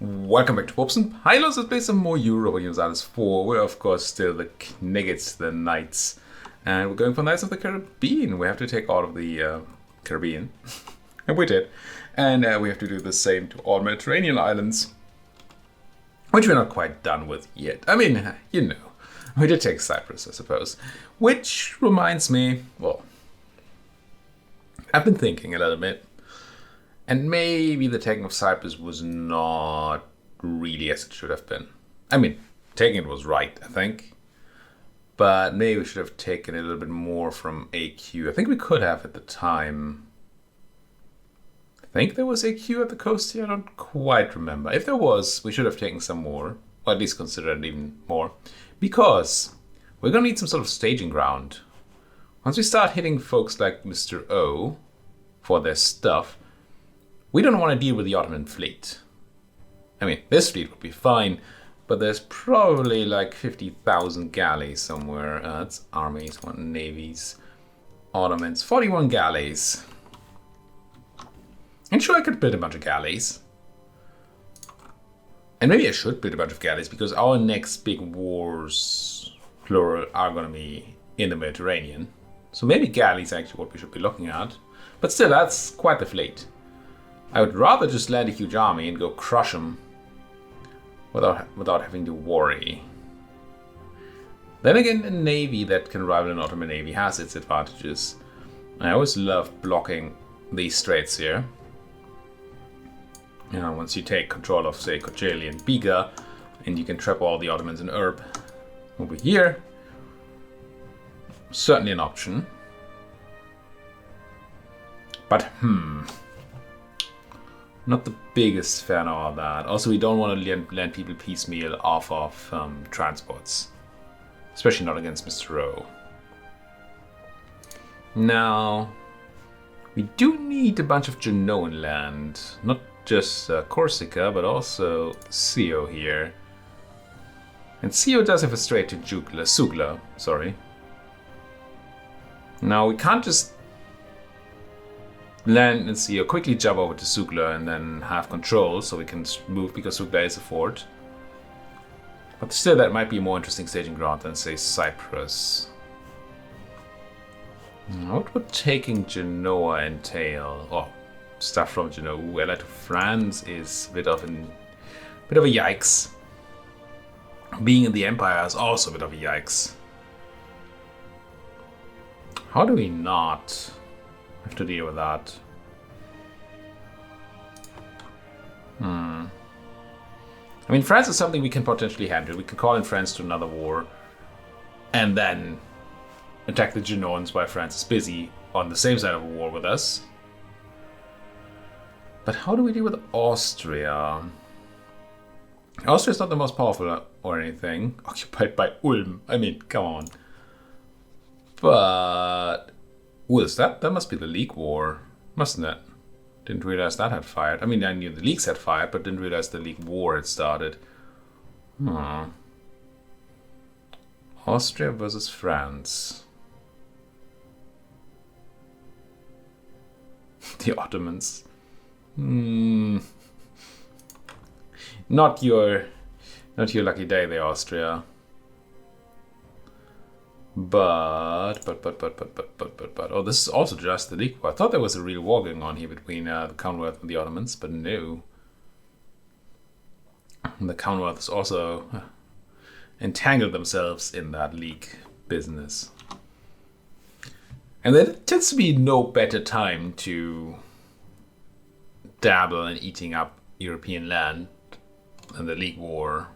Welcome back to Pops and Pylos. Let's play some more Europa Universalis IV. We're of course still the Knights, the Knights. And we're going for Knights of the Caribbean. We have to take all of the Caribbean. And we did. And we have to do the same to all Mediterranean islands. Which we're not quite done with yet. I mean, you know. We did take Cyprus, I suppose. Which reminds me, well, I've been thinking a little bit. And maybe the taking of Cyprus was not really as it should have been. I mean, taking it was right, I think. But maybe we should have taken a little bit more from AQ. I think we could have at the time. I think there was AQ at the coast here. I don't quite remember. If there was, we should have taken some more. Or at least considered it even more. Because we're going to need some sort of staging ground. Once we start hitting folks like Mr. O for their stuff, we don't want to deal with the Ottoman fleet. I mean, this fleet would be fine, but there's probably like 50,000 galleys somewhere. That's armies, navies, Ottomans, 41 galleys. And sure, I could build a bunch of galleys. And maybe I should build a bunch of galleys, because our next big wars, plural, are going to be in the Mediterranean. So maybe galleys are actually what we should be looking at. But still, that's quite the fleet. I would rather just land a huge army and go crush them without having to worry. Then again, a navy that can rival an Ottoman navy has its advantages. I always love blocking these straits here. You know, once you take control of, say, Kocaeli and Biga, and you can trap all the Ottomans in Erb over here. Certainly an option. But, not the biggest fan of all that. Also, we don't want to land people piecemeal off of transports. Especially not against Mr. O. Now, we do need a bunch of Genoan land. Not just Corsica, but also Scio here. And Scio does have a strait to Sugla, sorry. Now, we can't just land and see or quickly jump over to Sugla and then have control so we can move because Sugla is a fort. But still, that might be a more interesting staging ground than, say, Cyprus. What would taking Genoa entail? Oh, stuff from Genoa. Ally to France is a bit of a yikes. Being in the Empire is also a bit of a yikes. How do we not have to deal with that? I mean, France is something we can potentially handle. We can call in France to another war and then attack the Genoans while France is busy on the same side of a war with us. But how do we deal with Austria? Austria is not the most powerful or anything. Occupied by Ulm. I mean, come on. But was that must be the League War, mustn't it? Didn't realize that had fired. I mean, I knew the leagues had fired, but didn't realize the League War had started. Austria versus France. The Ottomans. Not your lucky day, the Austria. But, oh, this is also just the League War. I thought there was a real war going on here between the Commonwealth and the Ottomans, but no. And the Commonwealth has also entangled themselves in that League business. And there tends to be no better time to dabble in eating up European land than the League War.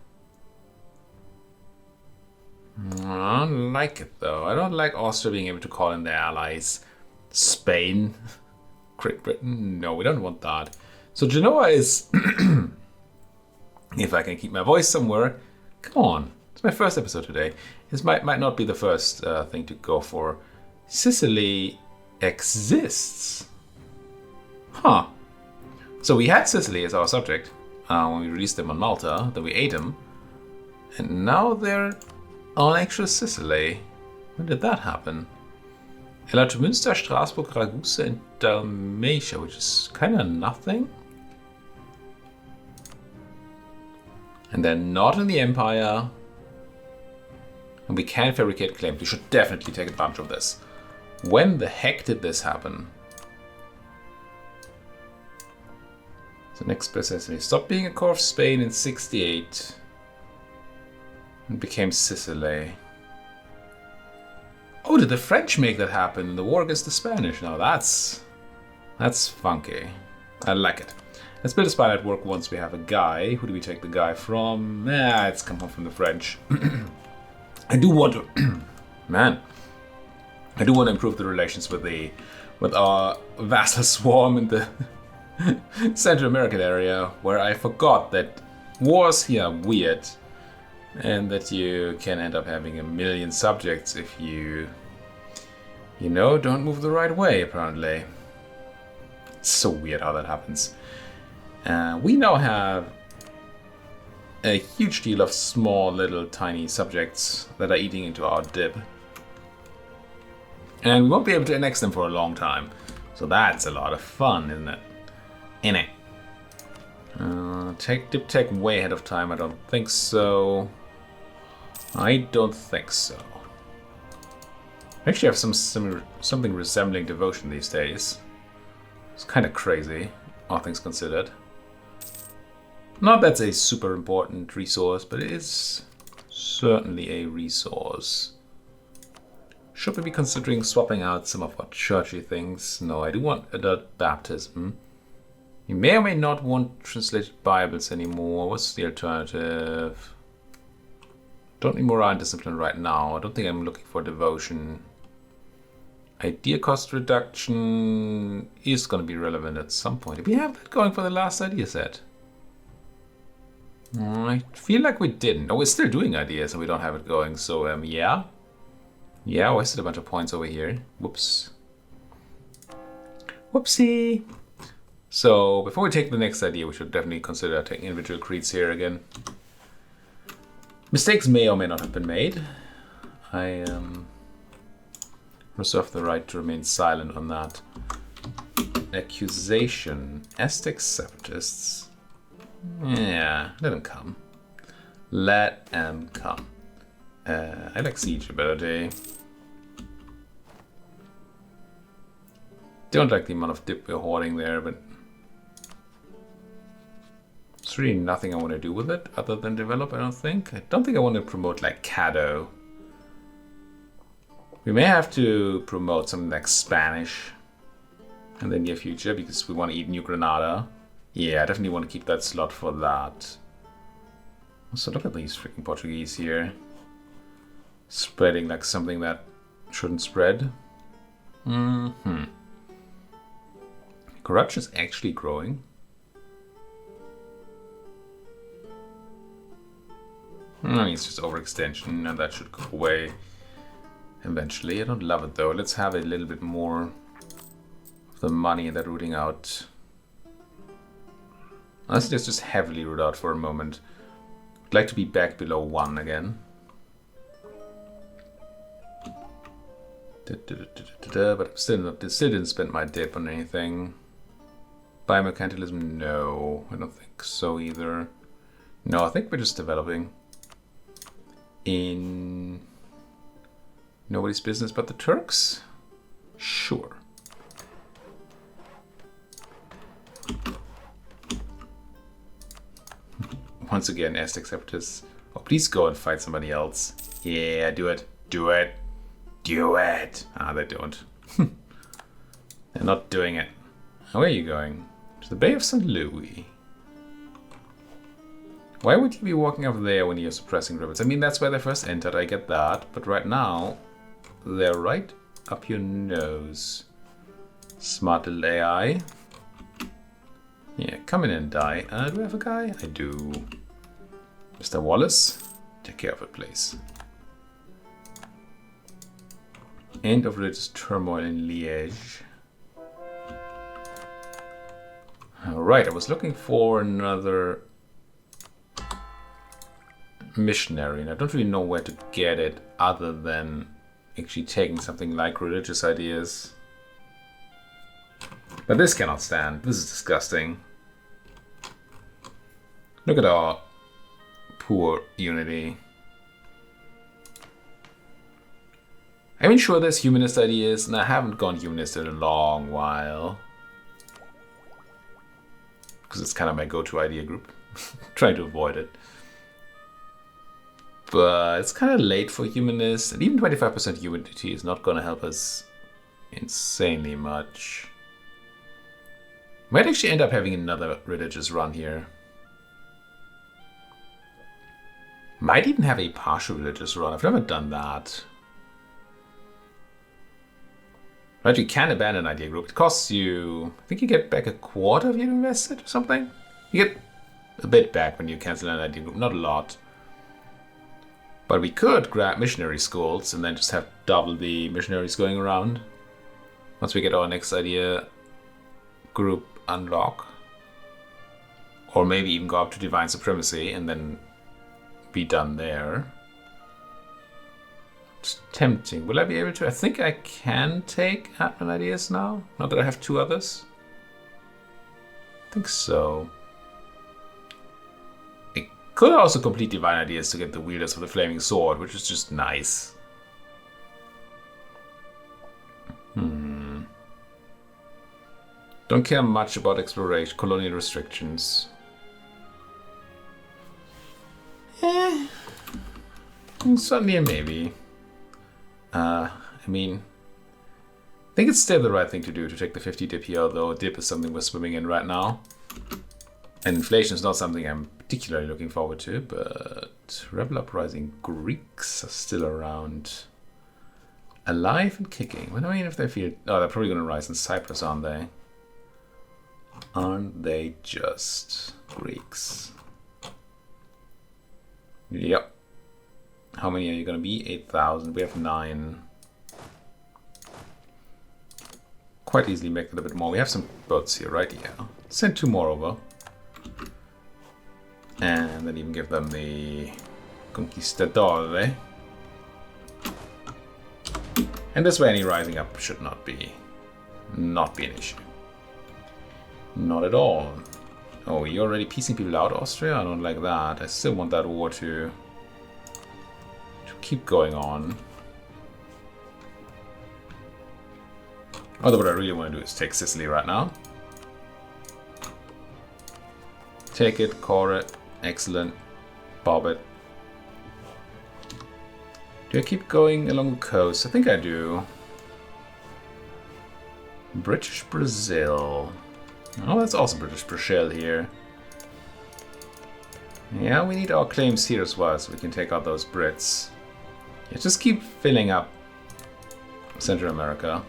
I don't like it, though. I don't like Austria being able to call in their allies. Spain, Great Britain. No, we don't want that. So Genoa is, if I can keep my voice somewhere, come on. It's my first episode today. This might not be the first thing to go for. Sicily exists. Huh. So we had Sicily as our subject when we released them on Malta. Then we ate them. And now they're on actual Sicily. When did that happen? Ally to Münster, Strasbourg, Ragusa, and Dalmatia, which is kind of nothing. And they're not in the Empire. And we can fabricate claims. We should definitely take advantage of this. When the heck did this happen? So next precisely stopped being a core of Spain in 68 and became Sicily. Oh, did the French make that happen in the war against the Spanish? Now that's funky. I like it. Let's build a spy network once we have a guy. Who do we take the guy from? It's come from the French. I do want to, man. I do want to improve the relations with our vassal swarm in the Central American area, where I forgot that wars here are weird, and that you can end up having 1 million subjects if you don't move the right way. Apparently, it's so weird how that happens. We now have a huge deal of small, little, tiny subjects that are eating into our dip. And we won't be able to annex them for a long time. So that's a lot of fun, isn't it? Take dip tech way ahead of time. I don't think so. I don't think so. I actually have something resembling devotion these days. It's kind of crazy, all things considered. Not that's a super important resource, but it is certainly a resource. Should we be considering swapping out some of our churchy things? No, I do want adult baptism. You may or may not want translated Bibles anymore. What's the alternative? Don't need morale and discipline right now. I don't think I'm looking for devotion. Idea cost reduction is going to be relevant at some point. Did we have that going for the last idea set? I feel like we didn't. Oh, we're still doing ideas and we don't have it going. So, yeah. Yeah, I wasted a bunch of points over here. Whoops. Whoopsie. So, before we take the next idea, we should definitely consider taking individual creeds here again. Mistakes may or may not have been made. I reserve the right to remain silent on that. Accusation. Aztec separatists. Yeah, let them come. Let them come. I like siege ability. Don't like the amount of dip we're hoarding there, but there's really nothing I want to do with it other than develop, I don't think. I don't think I want to promote like Caddo. We may have to promote something like Spanish in the near future because we want to eat New Granada. Yeah, I definitely want to keep that slot for that. Also, look at these freaking Portuguese here. Spreading like something that shouldn't spread. Corruption is actually growing. I mean, it's just overextension, and that should go away eventually. I don't love it though. Let's have a little bit more of the money that rooting out. Let's just heavily root out for a moment. I'd like to be back below 1 again. But still didn't spend my dip on anything. Biomercantilism, no. I don't think so either. No, I think we're just developing. In nobody's business but the Turks? Sure. Once again, Aztec separatists. Oh, please go and fight somebody else. Yeah, do it. Do it. Do it. Ah, they don't. They're not doing it. Where are you going? To the Bay of St. Louis. Why would you be walking up there when you're suppressing rebels? I mean, that's where they first entered, I get that. But right now, they're right up your nose. Smart little AI. Yeah, come in and die. Do I have a guy? I do. Mr. Wallace, take care of it, please. End of religious turmoil in Liège. Alright, I was looking for another missionary, and I don't really know where to get it other than actually taking something like religious ideas. But this cannot stand. This is disgusting. Look at our poor unity. I mean, sure, there's humanist ideas, and I haven't gone humanist in a long while. Because it's kind of my go-to idea group. Trying to avoid it. But it's kind of late for humanist, and even 25% unity is not going to help us insanely much. Might actually end up having another religious run here. Might even have a partial religious run. I've never done that. Right, you can abandon an idea group. It costs you, I think you get back a quarter of your invested or something. You get a bit back when you cancel an idea group, not a lot. But we could grab missionary schools and then just have double the missionaries going around. Once we get our next idea group unlock. Or maybe even go up to divine supremacy and then be done there. It's tempting. Will I be able to? I think I can take admin ideas now. Not that I have 2 others. I think so. I could also complete divine ideas to get the wielders of the flaming sword, which is just nice. Don't care much about exploration, colonial restrictions. Certainly a maybe. I mean, I think it's still the right thing to do to take the 50 dip here, although dip is something we're swimming in right now. And inflation is not something I'm particularly looking forward to, but rebel uprising Greeks are still around. Alive and kicking. What do I mean if they feel... Oh, they're probably going to rise in Cyprus, aren't they? Aren't they just Greeks? Yep. How many are you going to be? 8,000. We have 9. Quite easily make it a bit more. We have some boats here, right? Yeah. Send 2 more over. And then even give them the Conquistador. And this way any rising up should not be an issue. Not at all. Oh, you're already piecing people out, Austria? I don't like that. I still want that war to keep going on. Although what I really want to do is take Sicily right now. Take it, core it, excellent. Bob it. Do I keep going along the coast? I think I do. British Brazil. Oh, that's also British Brazil here. Yeah, we need our claims here as well, so we can take out those Brits. Yeah, just keep filling up Central America.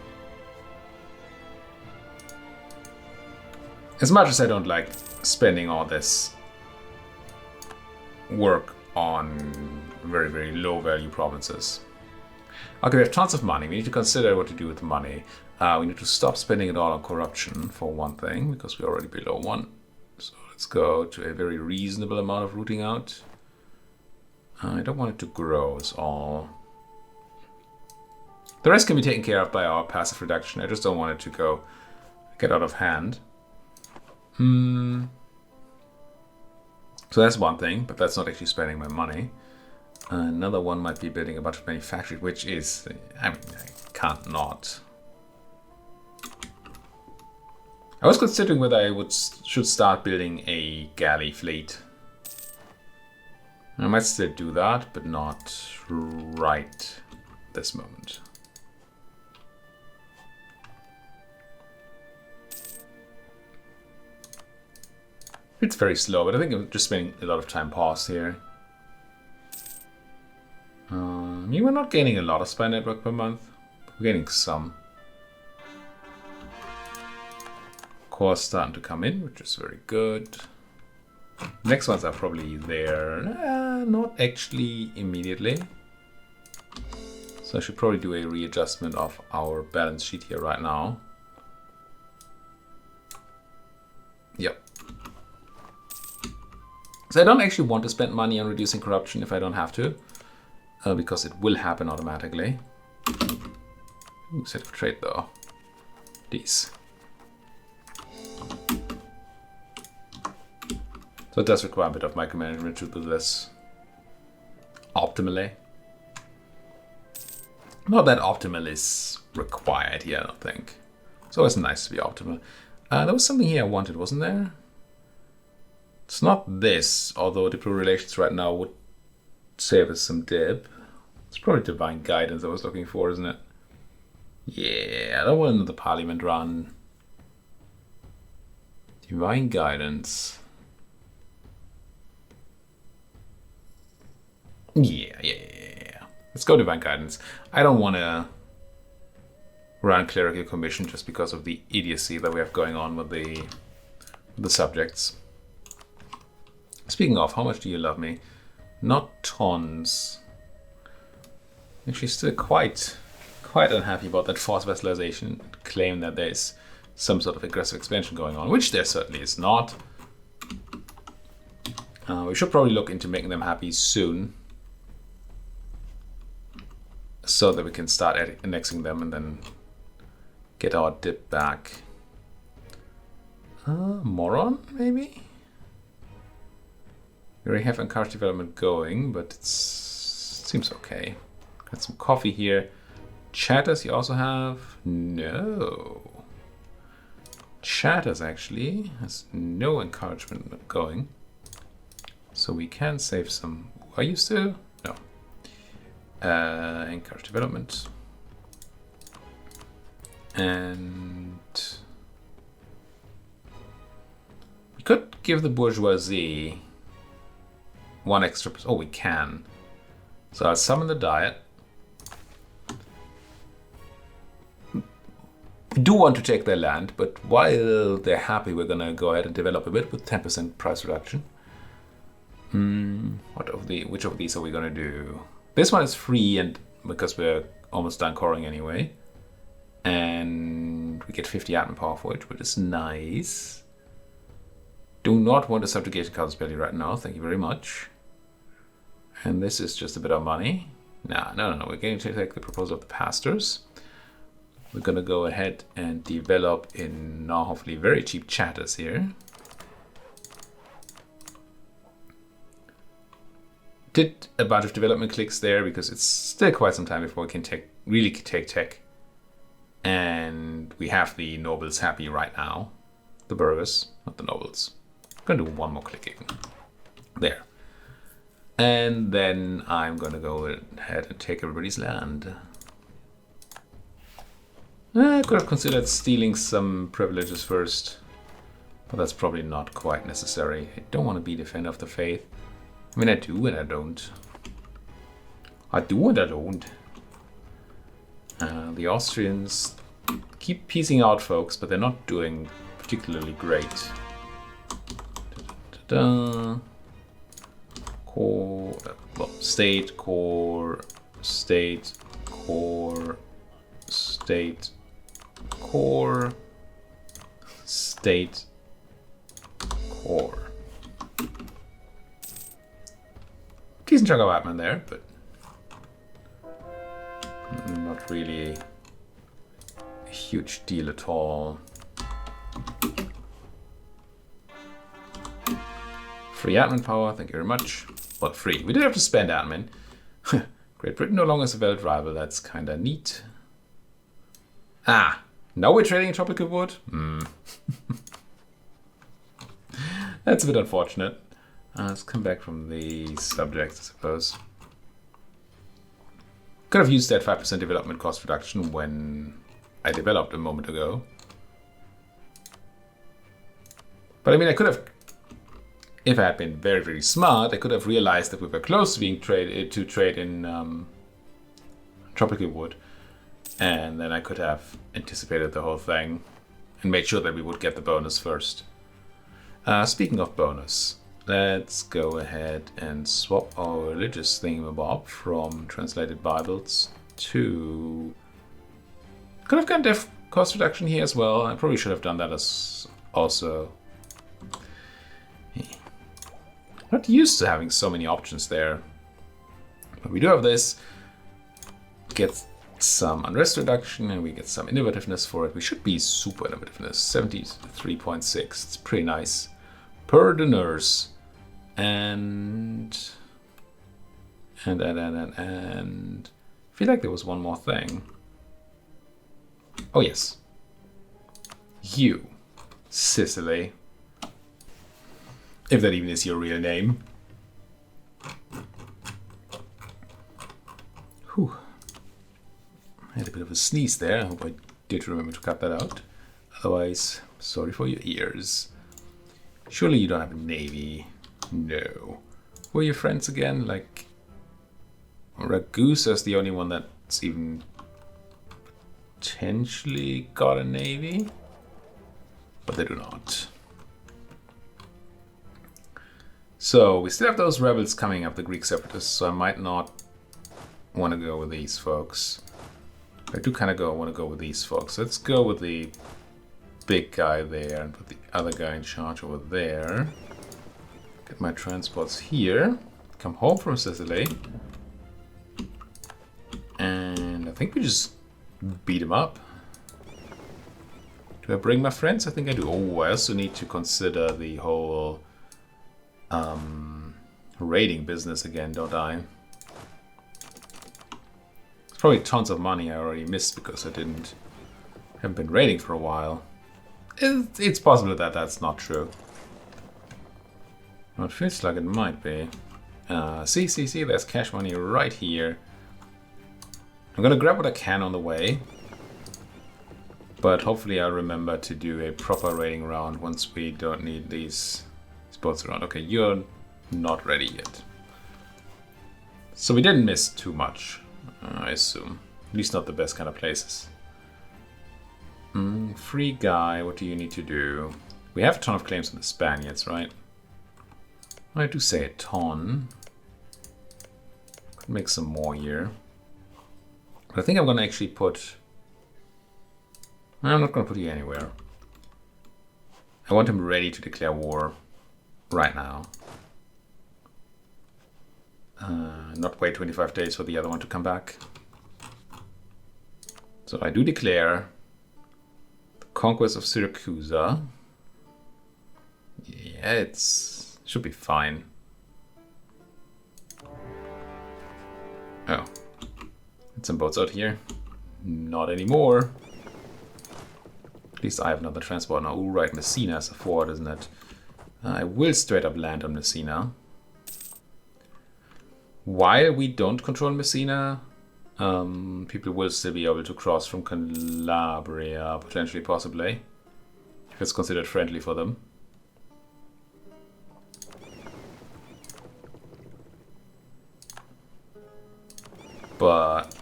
As much as I don't like spending all this work on very, very low value provinces. Okay, we have tons of money. We need to consider what to do with the money. We need to stop spending it all on corruption, for one thing, because we're already below 1. So let's go to a very reasonable amount of rooting out. I don't want it to grow, is all. The rest can be taken care of by our passive reduction. I just don't want it to get out of hand. So that's one thing, but that's not actually spending my money. Another one might be building a bunch of manufacturing, which is, I mean, I can't not. I was considering whether I should start building a galley fleet. I might still do that, but not right this moment. It's very slow, but I think I'm just spending a lot of time paused here. I mean, we're not gaining a lot of spy network per month. We're gaining some. Core starting to come in, which is very good. Next ones are probably there. Not actually immediately. So I should probably do a readjustment of our balance sheet here right now. Yep. So I don't actually want to spend money on reducing corruption if I don't have to. Because it will happen automatically. Ooh, set of trade though. These. So it does require a bit of micromanagement to do this. optimally. Not that optimal is required here, I don't think. It's always nice to be optimal. There was something here I wanted, wasn't there? It's not this, although diplomatic relations right now would save us some dip. It's probably divine guidance I was looking for, isn't it? Yeah, I don't want another parliament run. Divine guidance. Yeah. Let's go divine guidance. I don't want to run clerical commission just because of the idiocy that we have going on with the subjects. Speaking of, how much do you love me? Not tons. Actually, still quite unhappy about that forced vassalization claim that there's some sort of aggressive expansion going on, which there certainly is not. We should probably look into making them happy soon, so that we can start annexing them and then get our dip back. Moron, maybe? We already have encouraged development going, but it seems okay. Got some coffee here. Chatters you also have? No. Chatters actually has no encouragement going. So we can save some. Are you still? No. Encourage development. And we could give the bourgeoisie one extra. Oh, we can. So I'll summon the Diet. We do want to take their land, but while they're happy, we're gonna go ahead and develop a bit with 10% price reduction. Which of these are we gonna do? This one is free, and because we're almost done coring anyway, and we get 50 admin power for it, which is nice. Do not want a subjugation council belly right now. Thank you very much. And this is just a bit of money. No. We're going to take the proposal of the pastors. We're going to go ahead and develop in now hopefully very cheap chatters here. Did a bunch of development clicks there because it's still quite some time before we can really take tech. And we have the nobles happy right now. The burghers, not the nobles. I'm going to do one more clicking. There. And then I'm going to go ahead and take everybody's land. I could have considered stealing some privileges first, but that's probably not quite necessary. I don't want to be defender of the faith. I mean, I do and I don't. I do and I don't. The Austrians keep piecing out folks, but they're not doing particularly great. Core, well, state, core, state, core, state, core, state, core. Decent chunk of admin there, but not really a huge deal at all. Free admin power, thank you very much. Well, free. We did have to spend admin. Great Britain no longer is a valid rival. That's kind of neat. Ah, now we're trading in tropical wood? That's a bit unfortunate. Let's come back from the subject, I suppose. Could have used that 5% development cost reduction when I developed a moment ago. But I mean, I could have, if I had been very, very smart, I could have realized that we were close to being trade in tropical wood. And then I could have anticipated the whole thing and made sure that we would get the bonus first. Speaking of bonus, let's go ahead and swap our religious thingamabob from translated Bibles to... Could have gotten dev cost reduction here as well. I probably should have done that as also. Not used to having so many options there. But we do have this. Get some unrest reduction and we get some innovativeness for it. We should be super innovativeness. 73.6. It's pretty nice. Per the nurse. And And I feel like there was one more thing. Oh yes. You, Sicily. If that even is your real name. Whew. I had a bit of a sneeze there. I hope I did remember to cut that out. Otherwise, sorry for your ears. Surely you don't have a navy. No. Who are your friends again? Like, Ragusa's the only one that's even potentially got a navy. But they do not. So, we still have those rebels coming up, the Greek separatists, so I might not want to go with these folks. I do kind of want to go with these folks. Let's go with the big guy there and put the other guy in charge over there. Get my transports here. Come home from Sicily. And I think we just beat him up. Do I bring my friends? I think I do. Oh, I also need to consider the whole raiding business again, don't I? It's probably tons of money I already missed because I haven't been raiding for a while. It's possible that that's not true. Well, it feels like it might be. See, there's cash money right here. I'm gonna grab what I can on the way. But hopefully I'll remember to do a proper raiding round once we don't need these boats around. Okay, you're not ready yet. So we didn't miss too much, I assume. At least not the best kind of places. Free guy, what do you need to do? We have a ton of claims on the Spaniards, right? I do say a ton. Could make some more here. But I think I'm gonna actually put... I'm not gonna put you anywhere. I want him ready to declare war right now. Not wait 25 days for the other one to come back. So I do declare the Conquest of Syracusa. Yeah, it's should be fine. Oh, get some boats out here. Not anymore. At least I have another transport now. Oh, right, Messina is a fort, isn't it? I will straight up land on Messina. While we don't control Messina, people will still be able to cross from Calabria, potentially, possibly, if it's considered friendly for them. But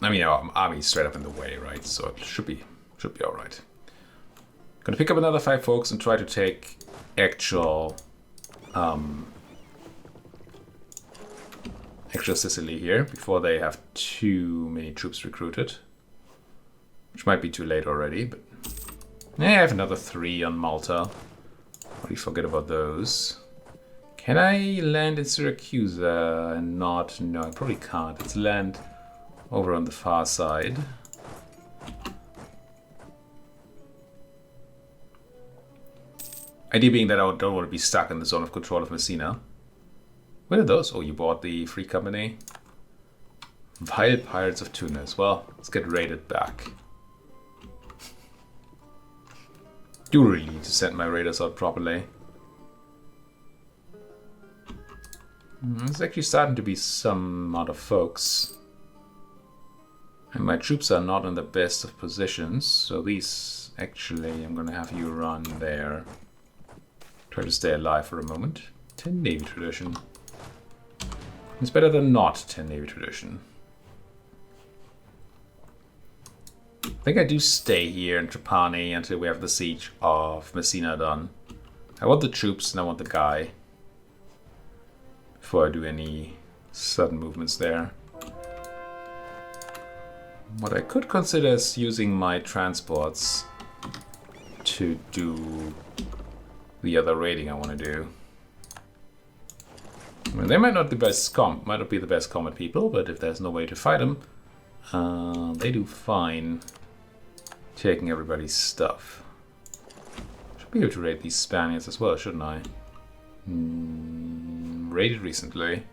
I mean, our army is straight up in the way, right? So it should be all right. Gonna pick up another 5 folks and try to take actual Sicily here before they have too many troops recruited, which might be too late already. But yeah, I have another 3 on Malta. How do you forget about those? Can I land in Syracusa and not? No, I probably can't. It's land over on the far side. Idea being that I don't want to be stuck in the zone of control of Messina. What are those? Oh, you bought the free company? Vile Pirates of Tunis. Well, let's get raided back. Do really need to send my raiders out properly. There's actually starting to be some amount of folks. And my troops are not in the best of positions. So these, actually, I'm going to have you run there. Try to stay alive for a moment. 10 Navy tradition. It's better than not 10 Navy tradition. I think I do stay here in Trapani until we have the siege of Messina done. I want the troops and I want the guy before I do any sudden movements there. What I could consider is using my transports to do the other raiding I want to do. I mean, they might not be the best combat people, but if there's no way to fight them, they do fine taking everybody's stuff. Should be able to raid these Spaniards as well, shouldn't I? raided recently.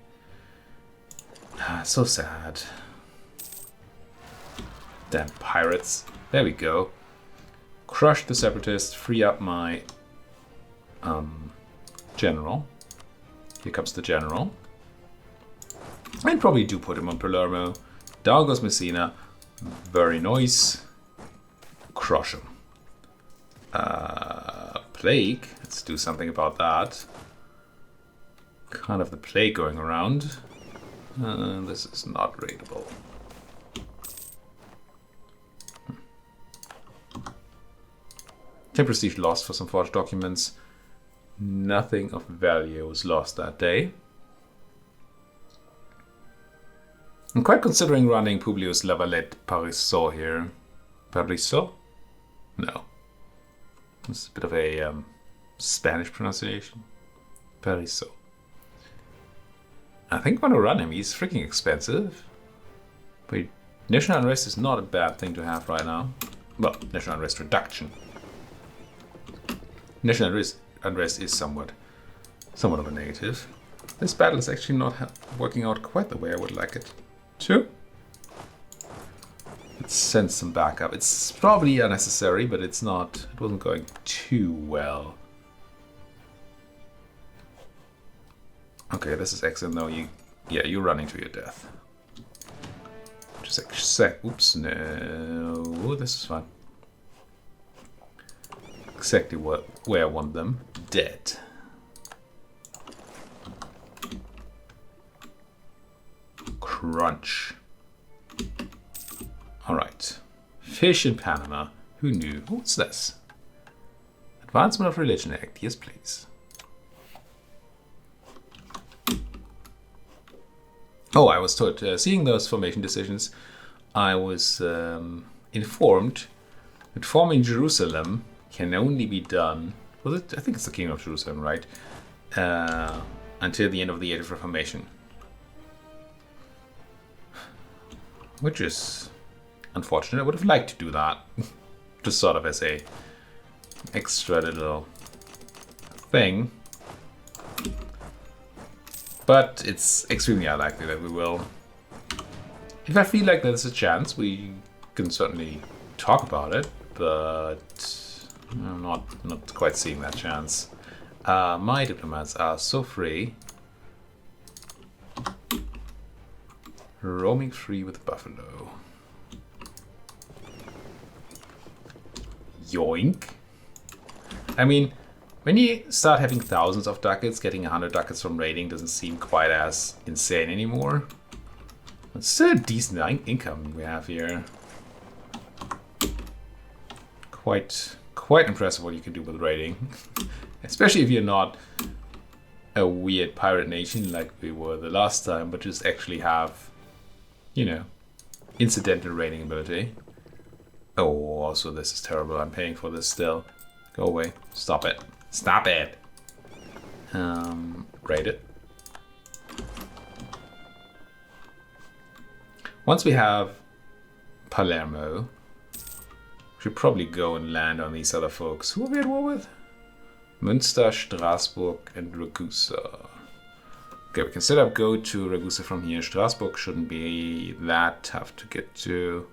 So sad. Damn pirates. There we go. Crush the separatists, free up my general. Here comes the general. And probably do put him on Palermo. Down goes Messina. Very nice. Crush him. Plague. Let's do something about that. Kind of the plague going around. This is not raidable. 10 prestige lost for some forged documents. Nothing of value was lost that day. I'm quite considering running Publius Lavalette Parisot here. Parisot? No. It's a bit of a Spanish pronunciation. Parisot. I think I'm gonna run him. He's freaking expensive. But national unrest is not a bad thing to have right now. Well, national unrest reduction. National unrest is somewhat of a negative. This battle is actually not working out quite the way I would like it to. Let's send some backup. It's probably unnecessary, but it's not. It wasn't going too well. Okay, this is excellent though. You're running to your death. Just like, oops, no, this is fine. Exactly where I want them. Dead. Crunch. Alright. Fish in Panama. Who knew? What's this? Advancement of Religion Act. Yes, please. Oh, I was told, seeing those formation decisions, I was informed that forming Jerusalem can only be done, I think it's the Kingdom of Jerusalem, right? Until the end of the Age of Reformation. Which is unfortunate. I would have liked to do that. Just sort of as a extra little thing. But it's extremely unlikely that we will. If I feel like there's a chance, we can certainly talk about it, but I'm not quite seeing that chance. My diplomats are so free. Roaming free with buffalo. Yoink. I mean, when you start having thousands of ducats, getting 100 ducats from raiding doesn't seem quite as insane anymore. It's still a decent income we have here. Quite impressive what you can do with raiding. Especially if you're not a weird pirate nation like we were the last time, but just actually have, you know, incidental raiding ability. Oh, also this is terrible. I'm paying for this still. Go away. Stop it. Stop it. Raid it. Once we have Palermo, we should probably go and land on these other folks. Who are we at war with? Münster, Strasbourg, and Ragusa. Okay, we can set up go to Ragusa from here. Strasbourg shouldn't be that tough to get to.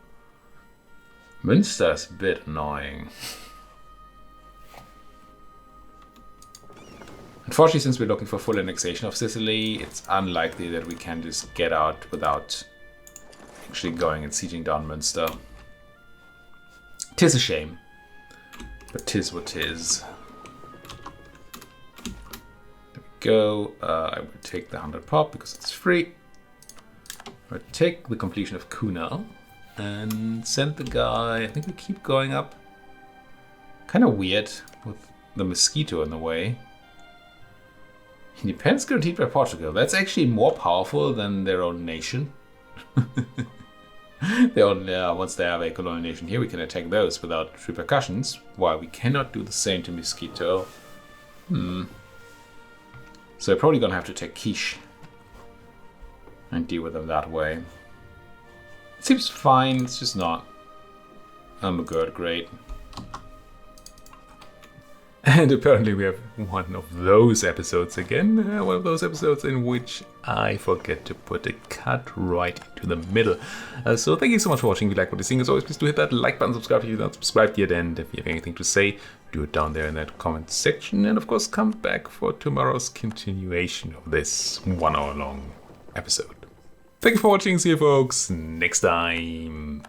Münster is a bit annoying. Unfortunately, since we're looking for full annexation of Sicily, it's unlikely that we can just get out without actually going and sieging down Münster. Tis a shame, but tis what tis. There we go. I will take the 100 pop because it's free. I will take the completion of Cunha and send the guy. I think we keep going up. Kind of weird with the mosquito in the way. Independence guaranteed by Portugal. That's actually more powerful than their own nation. Once they have a colonial nation here, we can attack those without repercussions, while we cannot do the same to Mosquito. So we're probably gonna have to take Quiche and deal with them that way. It seems fine, it's just not good, great. And apparently we have one of those episodes again. One of those episodes in which I forget to put a cut right into the middle. So thank you so much for watching. If you like what you're seeing, as always, please do hit that like button, subscribe if you're not subscribed yet, and if you have anything to say, do it down there in that comment section. And of course, come back for tomorrow's continuation of this 1 hour long episode. Thank you for watching. See you folks next time.